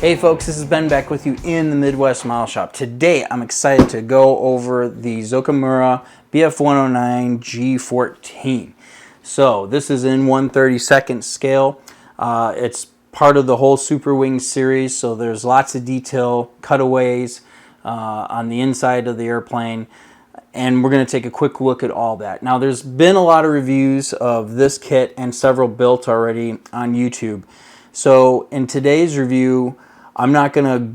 Hey folks, this is Ben back with you in the Midwest Model Shop. Today I'm excited to go over the Zoukei-Mura BF-109G 14. So this is in 1/32 scale. It's part of the whole Super Wing series, so there's lots of detail, cutaways on the inside of the airplane, and we're going to take a quick look at all that. Now there's been a lot of reviews of this kit and several built already on YouTube. So in today's review, I'm not going to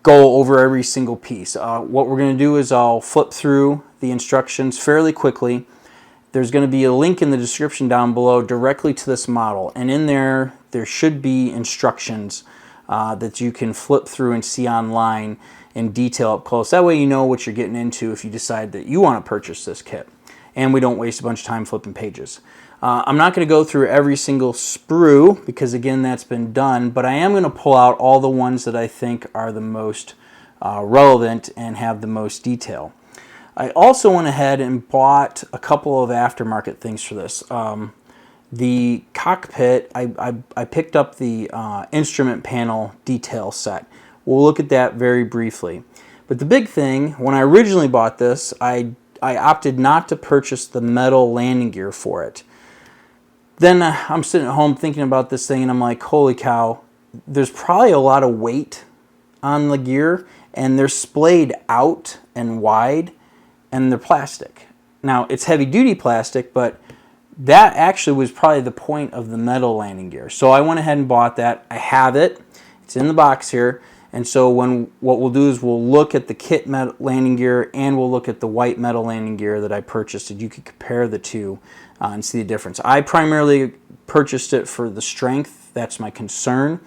go over every single piece. What we're going to do is I'll flip through the instructions fairly quickly. There's going to be a link in the description down below directly to this model, and in there should be instructions that you can flip through and see online in detail up close. That way you know what you're getting into if you decide that you want to purchase this kit, and we don't waste a bunch of time flipping pages. I'm not going to go through every single sprue because, again, that's been done, but I am going to pull out all the ones that I think are the most relevant and have the most detail. I also went ahead and bought a couple of aftermarket things for this. The cockpit, I picked up the instrument panel detail set. We'll look at that very briefly. But the big thing, when I originally bought this, I opted not to purchase the metal landing gear for it. Then I'm sitting at home thinking about this thing, and I'm like, holy cow, there's probably a lot of weight on the gear, and they're splayed out and wide, and they're plastic. Now, it's heavy-duty plastic, but that actually was probably the point of the metal landing gear. So I went ahead and bought that. I have it. It's in the box here. And so what we'll do is we'll look at the kit metal landing gear, and we'll look at the white metal landing gear that I purchased, and you can compare the two and see the difference. I primarily purchased it for the strength. That's my concern.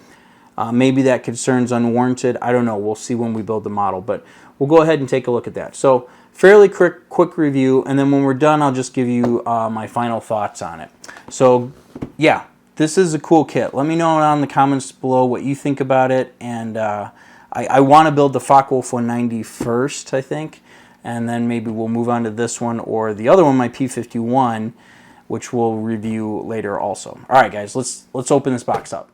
Maybe that concern's unwarranted. I don't know. We'll see when we build the model, but we'll go ahead and take a look at that. So fairly quick review, and then when we're done, I'll just give you my final thoughts on it. So yeah, this is a cool kit. Let me know down in the comments below what you think about it, and I want to build the Focke-Wulf 190 first, I think, and then maybe we'll move on to this one or the other one, my P51, which we'll review later also. All right, guys, let's open this box up.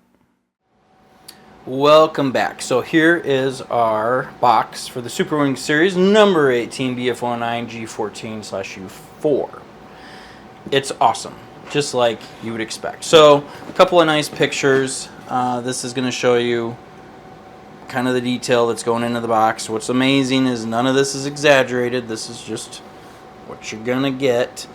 Welcome back. So here is our box for the Super Wing series number 18 BF-109G 14/U4. It's awesome, just like you would expect. So a couple of nice pictures. This is going to show you kind of the detail that's going into the box. What's amazing is none of this is exaggerated. This is just what you're going to get.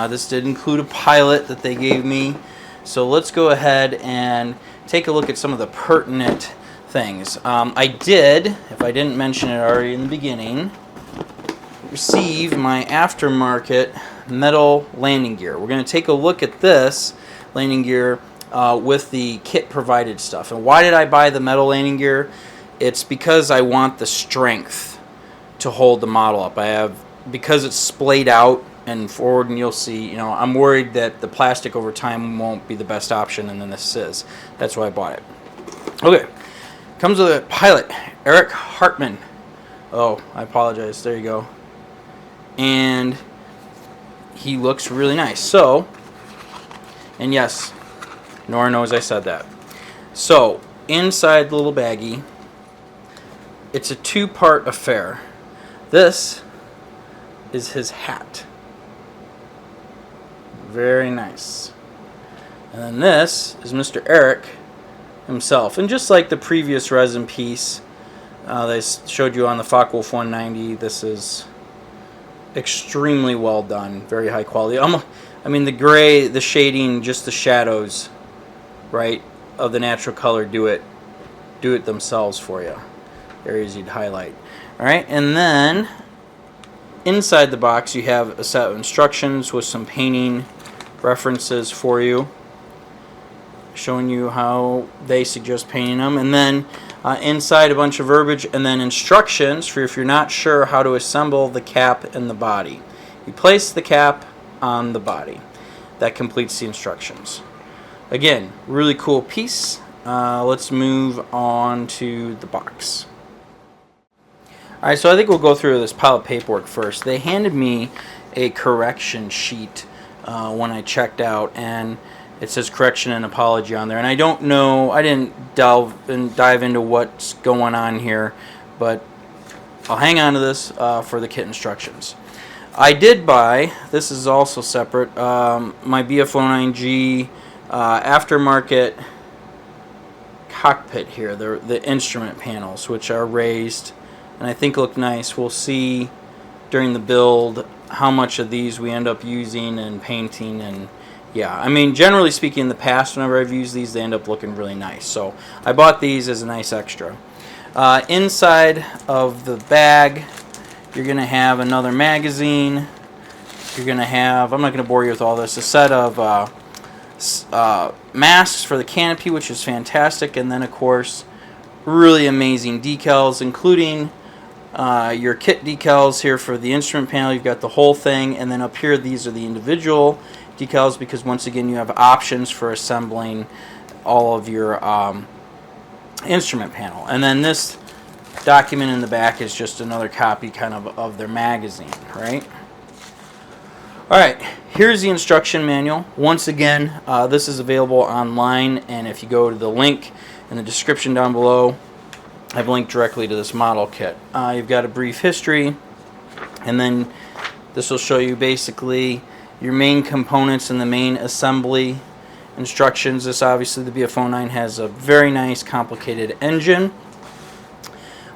This did include a pilot that they gave me. So let's go ahead and take a look at some of the pertinent things. I did, if I didn't mention it already in the beginning, receive my aftermarket metal landing gear. We're going to take a look at this landing gear with the kit provided stuff. And why did I buy the metal landing gear? It's because I want the strength to hold the model up. Because it's splayed out and forward, and you'll see, you know, I'm worried that the plastic over time won't be the best option, and then this is. That's why I bought it. Okay, comes with a pilot, Eric Hartmann. Oh, I apologize. There you go. And he looks really nice. So, and yes, Nora knows I said that. So, inside the little baggie, it's a two-part affair. This is his hat. Very nice. And then this is Mr. Eric himself. And just like the previous resin piece they showed you on the Focke-Wulf 190, this is extremely well done. Very high quality. I mean, the gray, the shading, just the shadows, right, of the natural color do it themselves for you. Very easy to highlight. All right, and then inside the box you have a set of instructions with some painting references for you, showing you how they suggest painting them, and then inside a bunch of verbiage, and then instructions for if you're not sure how to assemble the cap and the body. You place the cap on the body. That completes the instructions. Again, really cool piece. Let's move on to the box. Alright, so I think we'll go through this pile of paperwork first. They handed me a correction sheet when I checked out, and it says correction and apology on there. And I don't know, I didn't dive into what's going on here, but I'll hang on to this for the kit instructions. I did buy, this is also separate, my BF-109G aftermarket cockpit here, the instrument panels, which are raised and I think look nice. We'll see during the build how much of these we end up using and painting. And yeah, I mean, generally speaking, in the past whenever I've used these, they end up looking really nice, so I bought these as a nice extra. Inside of the bag, you're going to have another magazine. You're going to have, I'm not going to bore you with all this, a set of masks for the canopy, which is fantastic, and then of course really amazing decals, including your kit decals here for the instrument panel. You've got the whole thing, and then up here these are the individual decals, because once again you have options for assembling all of your instrument panel. And then this document in the back is just another copy kind of their magazine, right? Alright, here's the instruction manual. Once again, this is available online, and if you go to the link in the description down below, I've linked directly to this model kit. You've got a brief history, and then this will show you basically your main components and the main assembly instructions. This obviously, the BF-109 has a very nice complicated engine,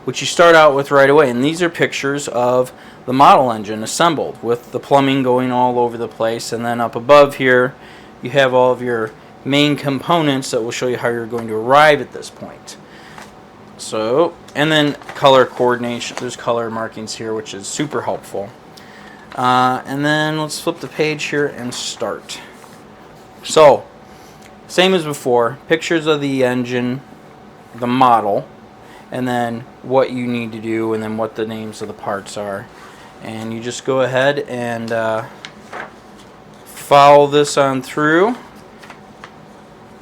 which you start out with right away, and these are pictures of the model engine assembled with the plumbing going all over the place. And then up above here you have all of your main components that will show you how you're going to arrive at this point. So, and then color coordination, there's color markings here, which is super helpful. And then let's flip the page here and start. So, same as before, pictures of the engine, the model, and then what you need to do, and then what the names of the parts are. And you just go ahead and follow this on through,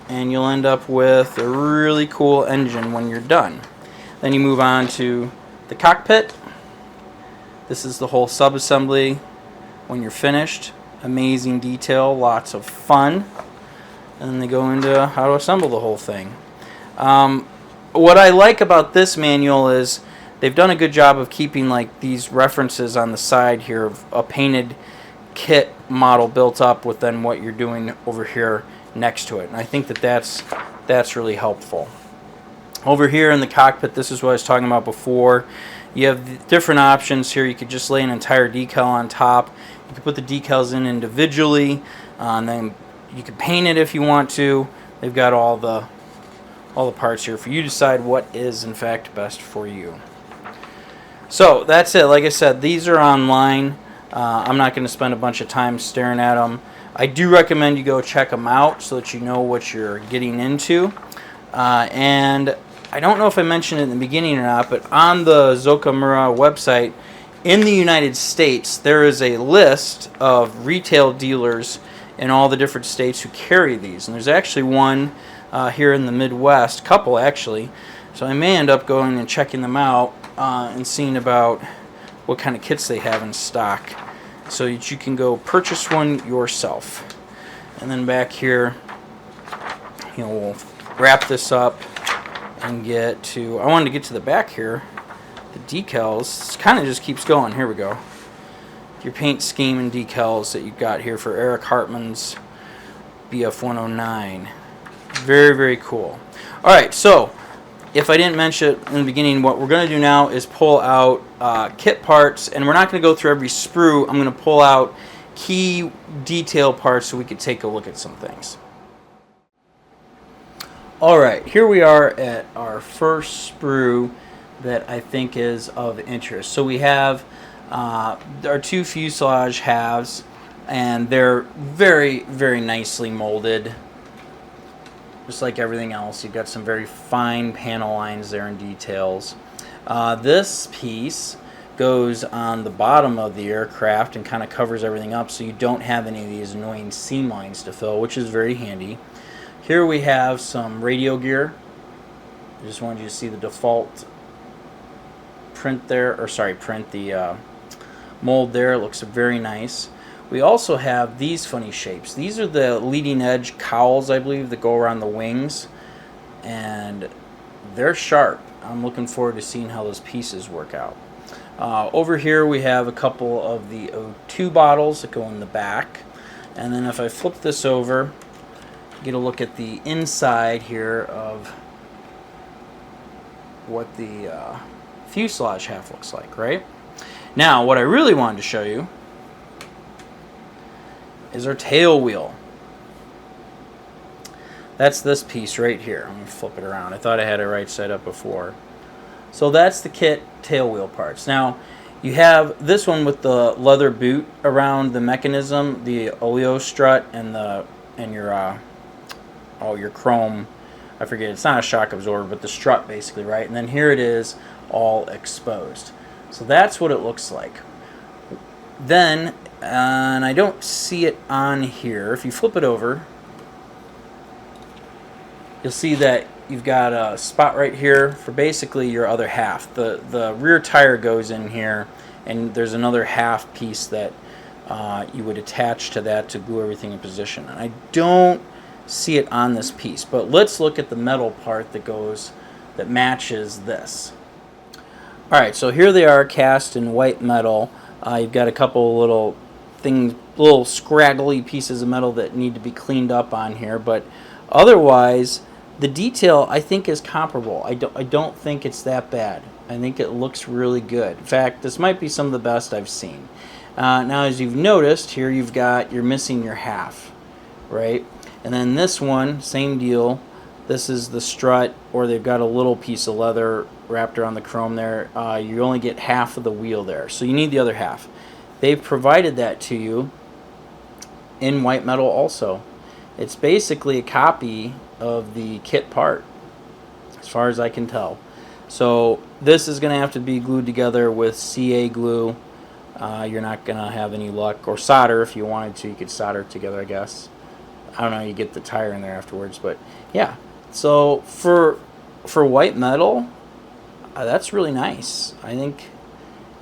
and you'll end up with a really cool engine when you're done. Then you move on to the cockpit. This is the whole subassembly when you're finished. Amazing detail, lots of fun. And then they go into how to assemble the whole thing. What I like about this manual is they've done a good job of keeping like these references on the side here of a painted kit model built up with then what you're doing over here next to it. And I think that that's really helpful. Over here in the cockpit, this is what I was talking about before. You have different options here. You could just lay an entire decal on top. You could put the decals in individually, and then you could paint it if you want to. They've got all the parts here for you to decide what is in fact best for you. So that's it. Like I said, these are online. I'm not going to spend a bunch of time staring at them. I do recommend you go check them out so that you know what you're getting into. And I don't know if I mentioned it in the beginning or not, but on the Zoukei-Mura website in the United States, there is a list of retail dealers in all the different states who carry these. And there's actually one here in the Midwest, couple actually. So I may end up going and checking them out and seeing about what kind of kits they have in stock, so that you can go purchase one yourself. And then back here, we'll wrap this up and get to, I wanted to get to the back here, the decals. Kind of just keeps going. Here we go. Your paint scheme and decals that you've got here for Eric Hartman's BF-109. Very, very cool. Alright, so if I didn't mention it in the beginning, what we're going to do now is pull out kit parts, and we're not going to go through every sprue. I'm going to pull out key detail parts so we could take a look at some things. Alright, here we are at our first sprue that I think is of interest. So we have our two fuselage halves, and they're very, very nicely molded. Just like everything else, you've got some very fine panel lines there and details. This piece goes on the bottom of the aircraft and kind of covers everything up, so you don't have any of these annoying seam lines to fill, which is very handy. Here we have some radio gear. I just wanted you to see the default print there, or sorry, the mold there. It looks very nice. we also have these funny shapes. These are the leading edge cowls, I believe, that go around the wings, and they're sharp. I'm looking forward to seeing how those pieces work out. Over here we have a couple of the O2 bottles that go in the back, and then if I flip this over, get a look at the inside here of what the fuselage half looks like, right? Now, what I really wanted to show you is our tail wheel. That's this piece right here. I'm going to flip it around. I thought I had it right side up before. So that's the kit tail wheel parts. Now, you have this one with the leather boot around the mechanism, the oleo strut, and your chrome, I forget, it's not a shock absorber, but the strut basically, right? And then here it is all exposed. So that's what it looks like. Then, and I don't see it on here, if you flip it over, you'll see that you've got a spot right here for basically your other half. The rear tire goes in here, and there's another half piece that you would attach to that to glue everything in position. And I don't see it on this piece, but let's look at the metal part that matches this. Alright, so here they are cast in white metal. You've got a couple little things, little scraggly pieces of metal that need to be cleaned up on here, but otherwise the detail I think is comparable. I don't think it's that bad. I think it looks really good. In fact, this might be some of the best I've seen. Now, as you've noticed here, you're missing your half, right? And then this one, same deal. This is the strut, or they've got a little piece of leather wrapped around the chrome there. You only get half of the wheel there, so you need the other half. They've provided that to you in white metal also. It's basically a copy of the kit part, as far as I can tell. So this is going to have to be glued together with CA glue. You're not going to have any luck, or solder if you wanted to. You could solder it together, I guess. I don't know, you get the tire in there afterwards, but yeah. So for white metal, that's really nice. I think,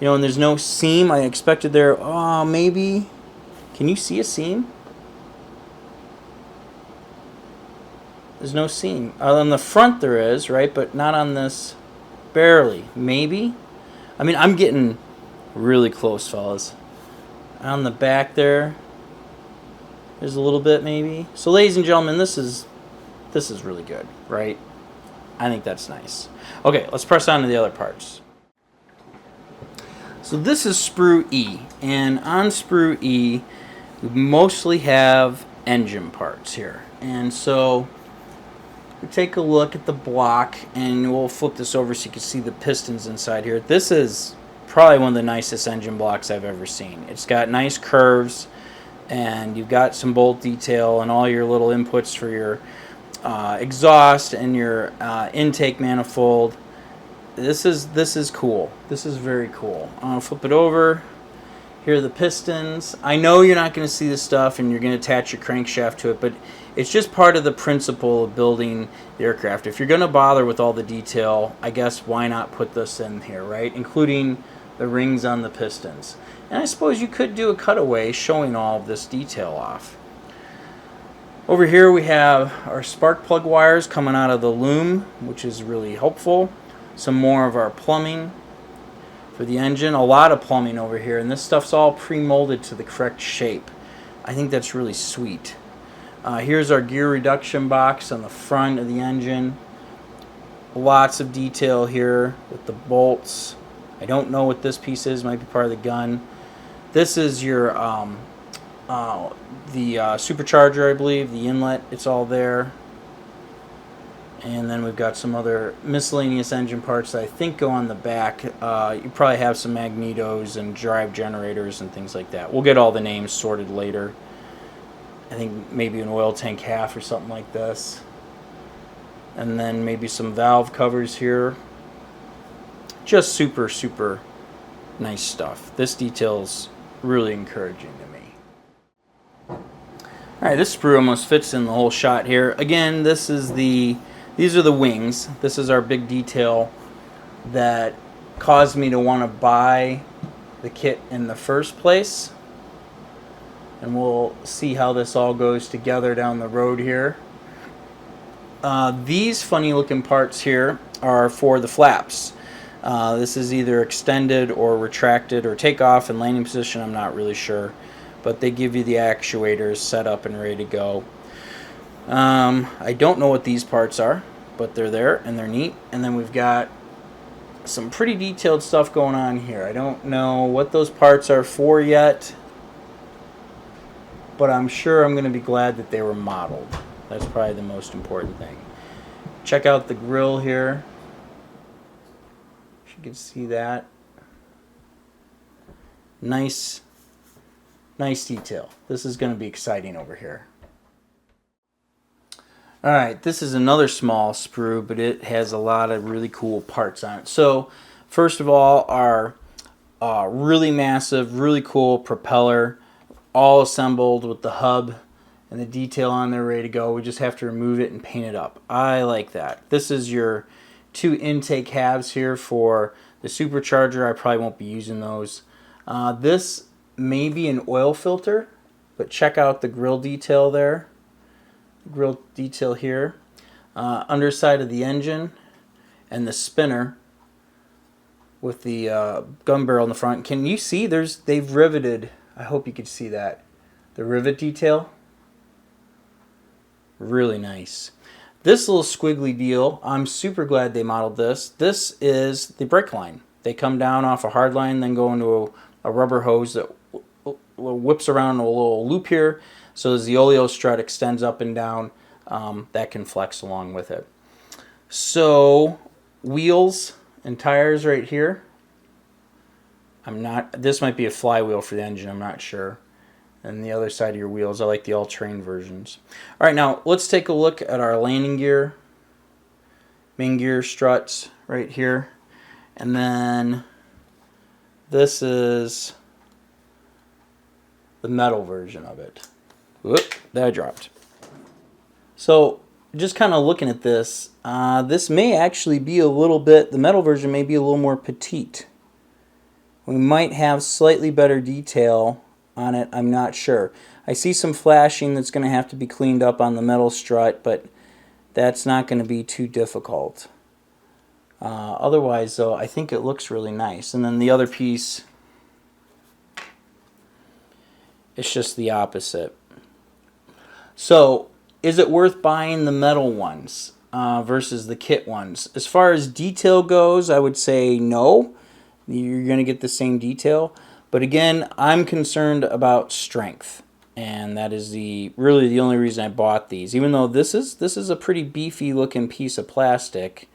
and there's no seam. I expected there, maybe, can you see a seam? There's no seam. On the front there is, right, but not on this, barely, maybe. I mean, I'm getting really close, fellas. On the back there, there's a little bit maybe. So ladies and gentlemen, this is really good, right? I think that's nice. Okay, let's press on to the other parts. So this is sprue E, and on sprue E we mostly have engine parts here. And so we take a look at the block, and we'll flip this over so you can see the pistons inside here. This is probably one of the nicest engine blocks I've ever seen. It's got nice curves, and you've got some bolt detail and all your little inputs for your exhaust and your intake manifold. This is cool. This is very cool. I'll flip it over. Here are the pistons. I know you're not going to see this stuff and you're going to attach your crankshaft to it, but it's just part of the principle of building the aircraft. If you're going to bother with all the detail, I guess why not put this in here, right? Including the rings on the pistons. And I suppose you could do a cutaway showing all of this detail off. Over here we have our spark plug wires coming out of the loom, which is really helpful. Some more of our plumbing for the engine. A lot of plumbing over here, and this stuff's all pre-molded to the correct shape. I think that's really sweet. Here's our gear reduction box on the front of the engine. Lots of detail here with the bolts. I don't know what this piece is, might be part of the gun. This is your supercharger, I believe, the inlet, it's all there. And then we've got some other miscellaneous engine parts that I think go on the back. You probably have some magnetos and drive generators and things like that. We'll get all the names sorted later. I think maybe an oil tank half or something like this. And then maybe some valve covers here. Just super, super nice stuff. This detail's really encouraging to me. Alright, this sprue almost fits in the whole shot here. Again, these are the wings. This is our big detail that caused me to want to buy the kit in the first place. and we'll see how this all goes together down the road here. These funny looking parts here are for the flaps. This is either extended or retracted or takeoff and landing position, I'm not really sure, but they give you the actuators set up and ready to go. I don't know what these parts are, but they're there and they're neat. And then we've got some pretty detailed stuff going on here. I don't know what those parts are for yet, but I'm sure I'm going to be glad that they were modeled. That's probably the most important thing. Check out the grill here. You can see that. Nice detail. This is going to be exciting over here. Alright, this is another small sprue, but it has a lot of really cool parts on it. So, first of all, our really massive, really cool propeller, all assembled with the hub and the detail on there ready to go. We just have to remove it and paint it up. I like that. This is your 2 intake halves here for the supercharger. I probably won't be using those. This may be an oil filter, but check out the grill detail there. Grill detail here, underside of the engine, and the spinner with the gun barrel in the front. Can you see they've riveted, I hope you could see that, the rivet detail. Really nice. This little squiggly deal, I'm super glad they modeled this. This is the brake line. They come down off a hard line, then go into a rubber hose that whips around a little loop here. So as the oleo strut extends up and down, that can flex along with it. So wheels and tires right here. This might be a flywheel for the engine, I'm not sure. And the other side of your wheels, I like the all-terrain versions. All right, now let's take a look at our landing gear, main gear struts right here. And then this is the metal version of it. Whoop, that dropped. So just kind of looking at this, this may actually be a little bit, the metal version may be a little more petite. We might have slightly better detail on it, I'm not sure. I see some flashing that's going to have to be cleaned up on the metal strut, but that's not going to be too difficult. Otherwise, though, I think it looks really nice. And then the other piece, it's just the opposite. So, is it worth buying the metal ones versus the kit ones? As far as detail goes, I would say no. You're going to get the same detail. But again, I'm concerned about strength. And that is really the only reason I bought these. Even though this is a pretty beefy looking piece of plastic,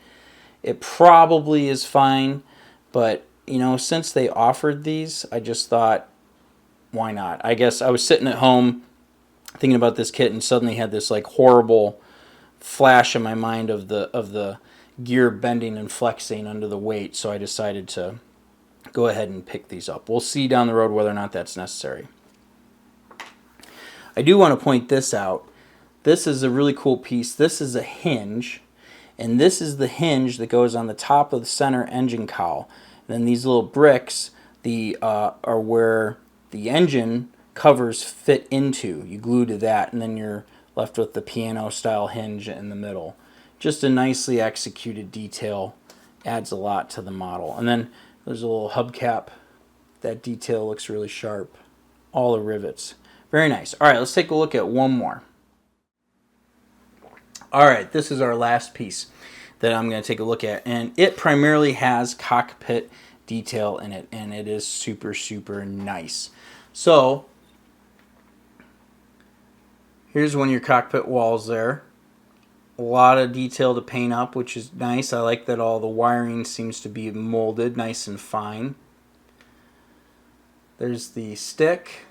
it probably is fine. But, you know, since they offered these, I just thought, why not? I guess I was sitting at home thinking about this kit and suddenly had this like horrible flash in my mind of the gear bending and flexing under the weight, so I decided to go ahead and pick these up. We'll see down the road whether or not that's necessary. I do want to point this out. This is a really cool piece. This is a hinge, and this is the hinge that goes on the top of the center engine cowl. And then these little bricks are where the engine covers fit into. You glue to that, and then you're left with the piano style hinge in the middle. Just a nicely executed detail, adds a lot to the model. And then there's a little hubcap. That detail looks really sharp. All the rivets. Very nice. All right, let's take a look at one more. All right, this is our last piece that I'm going to take a look at, and it primarily has cockpit detail in it, and it is super, super nice. So here's one of your cockpit walls there. A lot of detail to paint up, which is nice. I like that all the wiring seems to be molded nice and fine. There's the stick.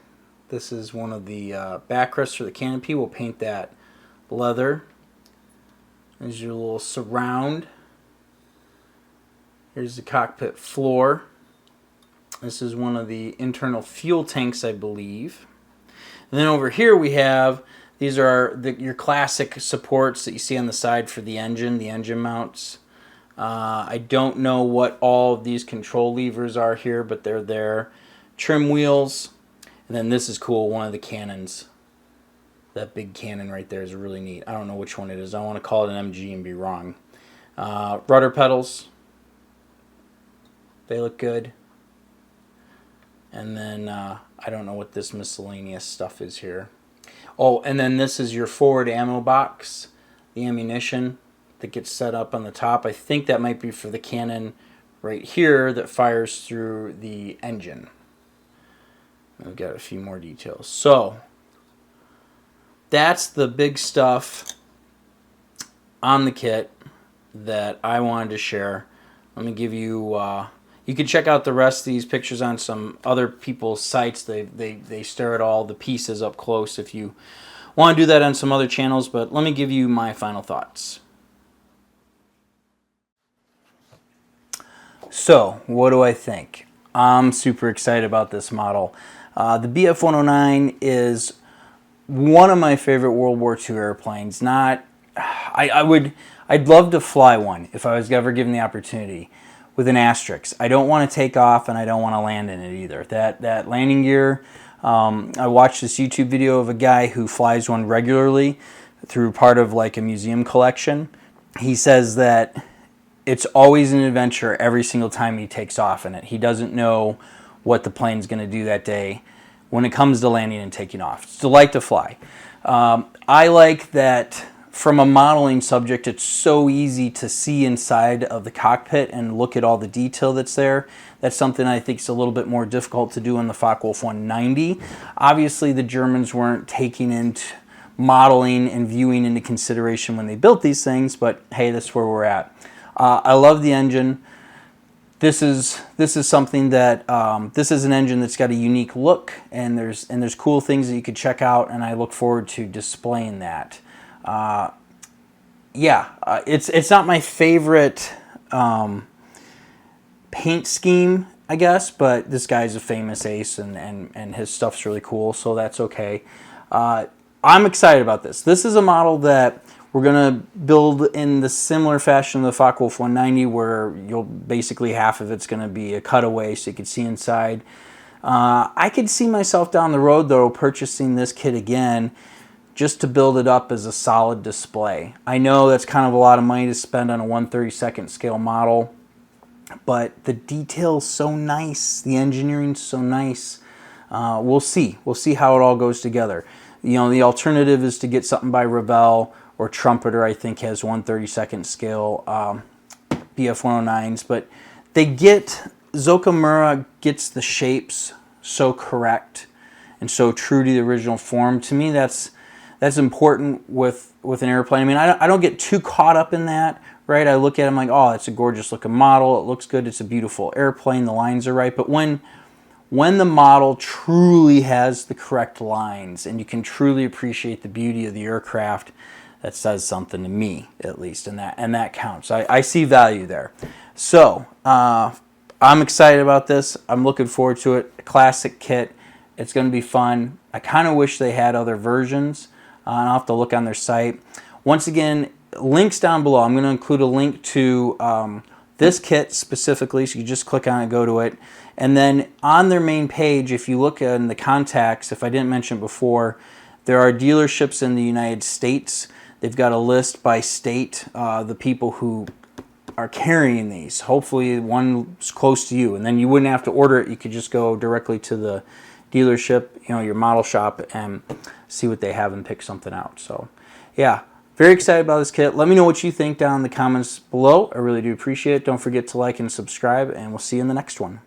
This is one of the backrests for the canopy. We'll paint that leather. There's your little surround. Here's the cockpit floor. This is one of the internal fuel tanks, I believe. And then over here we have, these are your classic supports that you see on the side for the engine mounts. I don't know what all of these control levers are here, but they're there. Trim wheels. And then this is cool, one of the cannons. That big cannon right there is really neat. I don't know which one it is. I want to call it an MG and be wrong. Rudder pedals. They look good. And then I don't know what this miscellaneous stuff is here. Oh, and then this is your forward ammo box. The ammunition that gets set up on the top. I think that might be for the cannon right here that fires through the engine. We've got a few more details. So that's the big stuff on the kit that I wanted to share. Let me give you, you can check out the rest of these pictures on some other people's sites. They stare at all the pieces up close if you want to do that on some other channels, but let me give you my final thoughts. So, what do I think? I'm super excited about this model. The BF-109 is one of my favorite World War II airplanes. I'd love to fly one if I was ever given the opportunity, with an asterisk. I don't want to take off and I don't want to land in it either. That landing gear, I watched this YouTube video of a guy who flies one regularly through part of like a museum collection. He says that it's always an adventure every single time he takes off in it. He doesn't know what the plane's going to do that day when it comes to landing and taking off. It's a delight to fly. I like that from a modeling subject, it's so easy to see inside of the cockpit and look at all the detail that's there. That's something I think is a little bit more difficult to do in the Focke-Wulf 190. Obviously, the Germans weren't taking into modeling and viewing into consideration when they built these things, but hey, that's where we're at. I love the engine. This is something that this is an engine that's got a unique look, and there's cool things that you could check out, and I look forward to displaying that. It's not my favorite paint scheme, I guess, but this guy's a famous ace, and his stuff's really cool, so that's okay. I'm excited about this. This is a model that we're going to build in the similar fashion of the Focke-Wulf 190, where you'll basically half of it's going to be a cutaway so you can see inside. I could see myself down the road, though, purchasing this kit again just to build it up as a solid display. I know that's kind of a lot of money to spend on a 1/32 scale model, but the detail's so nice, the engineering's so nice. We'll see. We'll see how it all goes together. You know, the alternative is to get something by Revell, or Trumpeter, I think, has 1/32 scale BF-109s, but Zoukei-Mura gets the shapes so correct and so true to the original form. To me, that's important with an airplane. I mean, I don't get too caught up in that, right? I look at it, I'm like, oh, it's a gorgeous looking model. It looks good. It's a beautiful airplane. The lines are right. But when the model truly has the correct lines and you can truly appreciate the beauty of the aircraft, that says something to me, at least, and that counts. I see value there. So I'm excited about this. I'm looking forward to it. A classic kit. It's going to be fun. I kind of wish they had other versions. I'll have to look on their site. Once again, links down below. I'm going to include a link to this kit specifically, so you just click on it, go to it. And then on their main page, if you look in the contacts, if I didn't mention before, there are dealerships in the United States. They've got a list by state, the people who are carrying these. Hopefully one's close to you, and then you wouldn't have to order it. You could just go directly to the dealership, your model shop, and see what they have and pick something out. So yeah, very excited about this kit. Let me know what you think down in the comments below. I really do appreciate it. Don't forget to like and subscribe, and we'll see you in the next one.